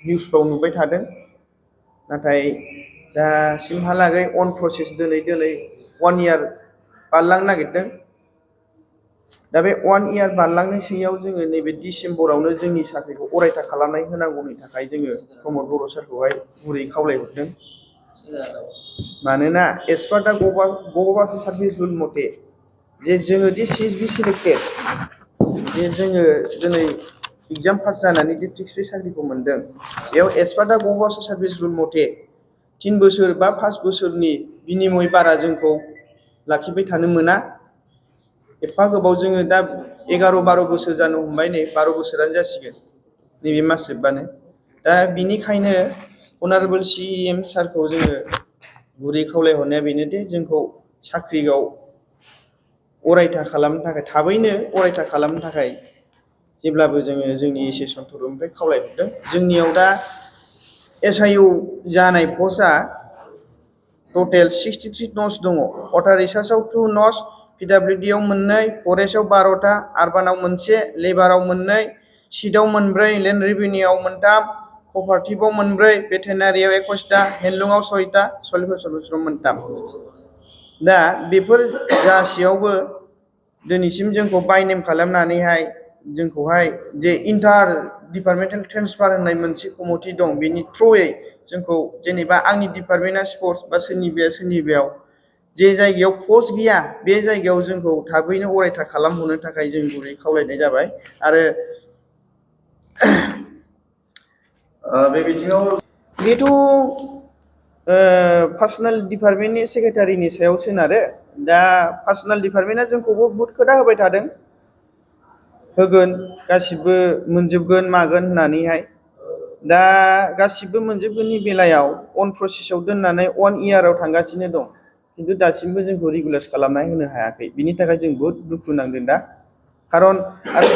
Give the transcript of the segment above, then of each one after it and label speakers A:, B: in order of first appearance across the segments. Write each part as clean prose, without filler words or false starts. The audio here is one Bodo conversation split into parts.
A: निउसफ्राव नुबाय थादों। नाथाय दासिमहालागै अन प्रसेस दोनै 1 इयार बारलांनो नागिरदों। दा बे 1 इयार बारलांनोसैयाव जोङो नैबे डिसेम्बरावनो जोंनि साख्रिखौ अरायथा खालामनाय होनांगौनि थाखाय जोङो प्रमद बर' सारखौहाय गुरै खावलायहरदों। मानोना एस पार दा गभर्नमेन्ट सार्भिस रुल मथे जे जोङो दि CSB सिलेक्टेड जे जोङो दिनै एग्जाम पास जानानै दि फिक्स पे साख्रिखौ मोनदों, बेयाव एस पार दा गभर्नमेन्ट सार्भिस रुल मथे 3 बोसोर बा 5 बोसोरनि बिनिमय बारा जोंखौ लाखिबाय थानो मोना। एफा गोबाव जोङो दा 11-12 बोसोर जानो हमबाय, नै 12 बोसोरानो जासिगोन नैबे मास जोबबानो। दा बिनिखायनो अनारेबल CM सारखौ जोङो गुरै खावलायहरनाया बेनोदि जोंखौ साख्रियाव अरायथा खालामनो थाखाय, थाबैनो अरायथा खालामनो थाखाय जेब्लाबो जोङो जोंनि एसोसिएसन थरफनिफ्राय खावलायहरदों। जोंनियाव दा SIO जानाय पस्टआ टटेल 63 न'स दङ। वाटार रिसार्चआव 2 न'स, PWD आव 2, फरेस्टआव 12टा, आर्बानाव 1, लेबाराव 2, सिटआव 4, लेन्ड रेभिनिउआव 3, कपारेटिभआव 4, भेटेनारियाव 21टा, हेन्डलुमाव 6टा, सलिसिटाराव 3। दा बेफोर गासैयावबो दिनैसिम जोंखौ बायनेम खालामनानैहाय जोंखौहाय जे इन्टार डिपार्टमेन्टेल ट्रेन्सफार होननाय मोनसे कमिटि दं, बेनि थ्रुयै जोंखौ जेनेबा आंनि डिपार्टमेन्टआ स्पर्ट्स बा सोरनिबायाव जे जायगायाव पस्ट गैया बे जायगायाव जोंखौ थाबैनो अरायथा खालामहरनो थाखाय जों गुरै खावलायनाय जाबाय। आरो बे बिथिङाव बेथ' पार्सनेल डिपार्टमेन्टनि सेक्रेटारिनि सायाव सोनारो। दा पार्सनेल डिपार्टमेन्टआ जोंखौबो बुहुद खोथा होबाय थादों, होगोन गासिबो मोनजोबगोन मागोन होननानैहाय। दा गासिबो मोनजोबगोननि बेलायाव अन प्रसेसआव दोननानै 1 इयाराव थांगासिनो दं, खिन्थु दासिमबो जोंखौ रेगुलार खालामना होनो हायाखै। बिनि थाखाय जों बुहुद दुखु नांदों दा। खारन आरो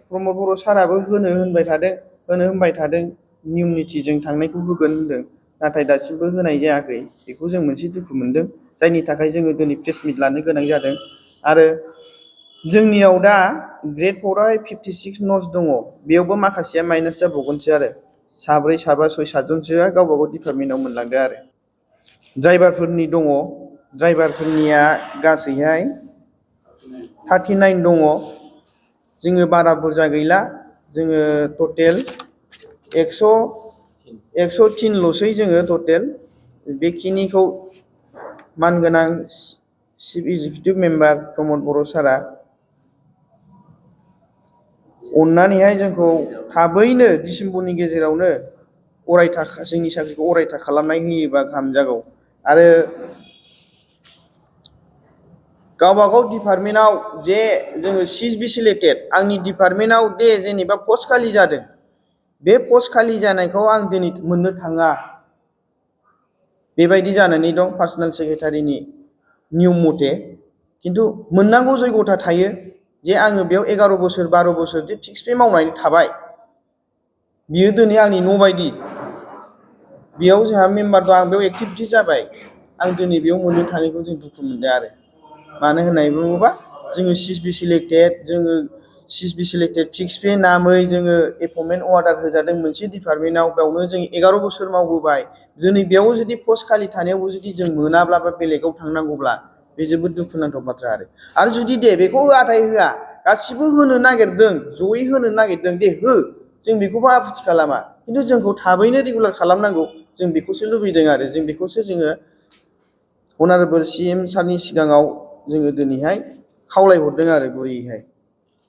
A: प्रमद बर' साराबो होनबाय थादों नियम निथिजों थांनायखौ होगोन होनदों, नाथाय दासिमबो होनाय जायाखै। बेखौ जों मोनसे दुखु मोनदों, जायनि थाखाय जोङो दिनै प्रेस मिट लानो गोनां जादों। आरो जोंनियाव दा ग्रेड 4आवहाय 56 न'स दङ, बेयावबो माखासेया माइनास जाबावगोनसो आरो 4, 5, 6, 7 जनसोआ गावबा गाव डिपार्टमेन्टआव मोनलांदों। आरो ड्राइभारफोरनि दङ, ड्राइभारफोरनिया गासैहाय 39 दङ। जोङो बारा बुरजा गैला, जोङो टटेल 103 ल'सै जोङो टटेल। बेखिनिखौ मानगोनां चिफ एग्जिकिउटिभ मेम्बार प्रमद बर' सारा अननानैहाय जोंखौ थाबैनो डिसेम्बरनि गेजेरावनो जोंनि साख्रिखौ अरायथा खालामनाय होयोबा गाहाम जागौ। आरो गावबागाव डिपार्टमेन्टआव जे जोङो CSB सिलेक्टेड, आंनि डिपार्टमेन्टआव दे जेनेबा पस्ट खालि जादों, बे पस्ट खालि जानायखौ आं दिनै मोननो थाङा, बेबायदि जानानै दं पार्सनेल सेक्रेटारिनि नियम मथे। खिन्थु मोननांगौ जयगथा थायो जे आङो बेयाव 11 बोसोर 12 बोसोर जे फिक्स पे मावनानै थाबाय, बियो दिनै आंनि न' बायदि। बेयाव जोंहा मेम्बार दं, आं बेयाव एक्टिभिटि जाबाय, आं दिनै बेयाव मोननो थाङैखौ जों दुखु मोनदों। आरो मानो होननानै बुङोबा जोङो CSB सिलेक्टेड फिक्स पे नामै जोङो एपइन्टमेन्ट अर्डार होजादों मोनसे डिपार्टमेन्टआव, बेयावनो जों 11 बोसोर मावबोबाय। दिनै बेयाव जुदि पस्ट खालि थानायावबो जुदि जों मोनाब्ला बा बेलेगाव थांनांगौब्ला बे जोबोद दुखुनांथाव बाथ्रा। आरो जुदि दे बेखौ होआथाय होआ, गासिबो होनो नागिरदों, जयै होनो नागिरदों, दे हो, जों बेखौबो आपत्ति खालामा, खिन्थु जोंखौ थाबैनो रेगुलार खालामनांगौ, जों बेखौसो लुबैदों। आरो जों बेखौसो जोङो अनारेबल CM सारनि सिगाङाव जोङो दिनैहाय खावलायहरदों आरो गुरैयैहाय।